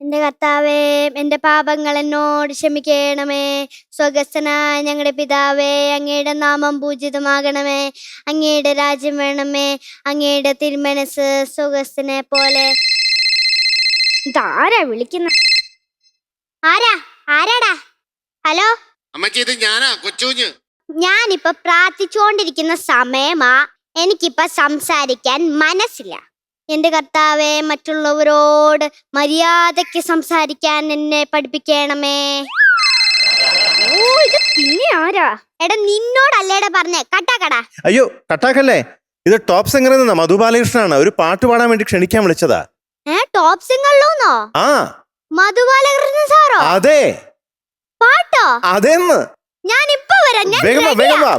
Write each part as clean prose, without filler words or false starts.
എന്റെ കർത്താവേ, എന്റെ പാപങ്ങൾ എന്നോട് ക്ഷമിക്കണമേ. സ്വർഗ്ഗസ്ഥനായ ഞങ്ങളുടെ പിതാവേ, അങ്ങയുടെ നാമം പൂജിതമാകണമേ. അങ്ങയുടെ രാജ്യം വേണമേ. അങ്ങയുടെ തിരുമനസ് സ്വർഗ്ഗസ്ഥനെ പോലെ. ഇതാരാ വിളിക്കുന്ന? ആരാടാ? ഹലോ അമ്മച്ചി, ഇത് ഞാനാ കൊച്ചുകുഞ്ഞ്. ഞാനിപ്പൊ പ്രാർത്ഥിച്ചുകൊണ്ടിരിക്കുന്ന സമയമാ. എനിക്കിപ്പൊ സംസാരിക്കാൻ മനസ്സില്ല. എന്റെ കർത്താവേ, മറ്റുള്ളവരോട് മര്യാദയ്ക്ക് സംസാരിക്കാൻ എന്നെ പഠിപ്പിക്കണമേ. ഓ, ഇത് പിന്നെ ആരാ? എടാ, നിന്നോടല്ലേടാ പറഞ്ഞേ, കട്ടാക്കടാ. അയ്യോ, കട്ടാക്കല്ലേ. ഇത് ടോപ്പ് സിംഗറിൽ നിന്നാ മധു ബാലകൃഷ്ണനാണ്. ഒരു പാട്ട് പാടാൻ വേണ്ടി ക്ഷണിക്കാൻ വിളിച്ചതാ. ടോപ്പ് സിംഗറിലോന്നോ? ആ, മധു ബാലകൃഷ്ണൻ സാറോ? അതെ. പാട്ടോ? അതെന്ന്. ഞാൻ ഇപ്പൊ വരാം.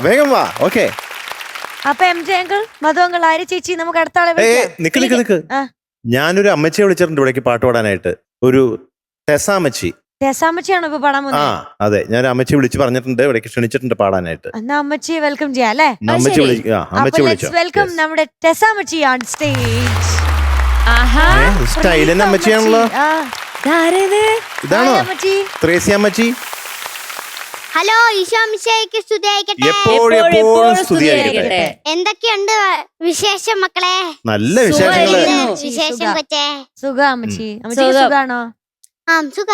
വേഗം വാ. ഓക്കെ. അപ്പൊ എം ജെ അങ്കിൾ, മധു അങ്കിൾ, ആര്യ ചേച്ചി, നമുക്ക് അടുത്ത ആളെ നിക്ക്. ഞാനൊരു അമ്മച്ചിയെ വിളിച്ചിട്ടുണ്ട് ഇവിടേക്ക് പാട്ട് പാടാനായിട്ട്. ഒരു ടെസാമ്മച്ചി. ടെസാമ്മച്ചിയാണോ ഇപ്പൊ പാടാൻ ആ, പോകുന്നത്? അതെ. ഞാൻ അമ്മച്ചി വിളിച്ച് പറഞ്ഞിട്ടുണ്ട്, ഇവിടേക്ക് ക്ഷണിച്ചിട്ടുണ്ട് പാടാനായിട്ട്. എന്നാ അമ്മച്ചിയെ വെൽക്കം ചെയ്യാം അല്ലേ? അമ്മച്ചി വിളിച്ചോ. വെൽക്കം നമ്മുടെ ടെസാമ്മച്ചി ഓൺ സ്റ്റേജ്. സ്റ്റൈലിന് അമ്മച്ചിയാണല്ലോ. ഇതാണോ ത്രേസ്യ അമ്മച്ചി? ഹലോ, ഈശോമിശിഹായ്ക്ക് സ്തുതിയായിരിക്കട്ടെ. എപ്പോഴും സ്തുതിയായിരിക്കട്ടെ. എന്തൊക്കെയുണ്ട് വിശേഷം മക്കളെ? നല്ല വിശേഷങ്ങള്. വിശേഷം കൊച്ചേ? സുഖ അമ്മച്ചി. അമ്മച്ചിക്ക് സുഖാണോ? സുഖ.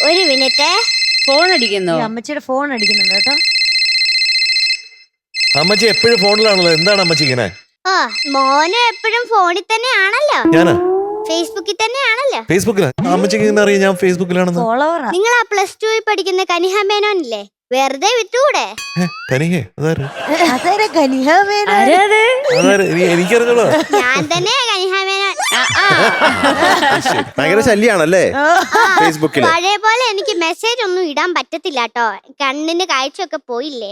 ഒരു മിനിറ്റ്, ഫോൺ അടിക്കുന്നു. അമ്മച്ചിയുടെ ഫോൺ അടിക്കുന്നുണ്ട് കേട്ടോ. അമ്മച്ചി എപ്പോഴും ഫോണിലാണല്ലോ. എന്താണ് അമ്മച്ചി ഇങ്ങനെ? മോന് എപ്പോഴും ഫോണിൽ തന്നെയാണല്ലോ. ഞാനാ ഫേസ്ബുക്കിൽ തന്നെയാണല്ലോ. ഫേസ്ബുക്കിലാ? അമ്മച്ചിക്ക് ഇങ്ങനെ അറിയാം ഞാൻ ഫേസ്ബുക്കിലാണെന്ന്? ഫോളോവറാ. നിങ്ങൾ ആ +2 പഠിക്കുന്ന കനിഹ മേനോനില്ലേ, വെറുതെ വിട്ടുകൂടെ? കനികേ? അതാര്? അതാരാ കനിഹ മേനോൻ? എനിക്കറിഞ്ഞോളൂ. ഞാൻ തന്നെ കനിഹ മേനോൻ. ഭയങ്കര ശല്യാണല്ലേ ഫേസ്ബുക്കില്? പഴയ പോലെ എനിക്ക് മെസ്സേജ് ഒന്നും ഇടാൻ പറ്റത്തില്ല കേട്ടോ. കണ്ണിന് കാഴ്ചയൊക്കെ പോയില്ലേ.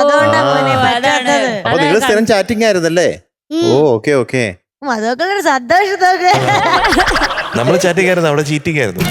അതുകൊണ്ടാ മോനെ പറ്റാത്തത്. അപ്പൊ നിങ്ങൾ സ്ഥിരം ചാറ്റിംഗ് ആയിരുന്നല്ലേ? ഓക്കെ. അതൊക്കെ സന്തോഷത്തൊക്കെ നമ്മള് ചാറ്റിംഗ് ആയിരുന്നു, അവിടെ ചീറ്റിംഗ് ആയിരുന്നു.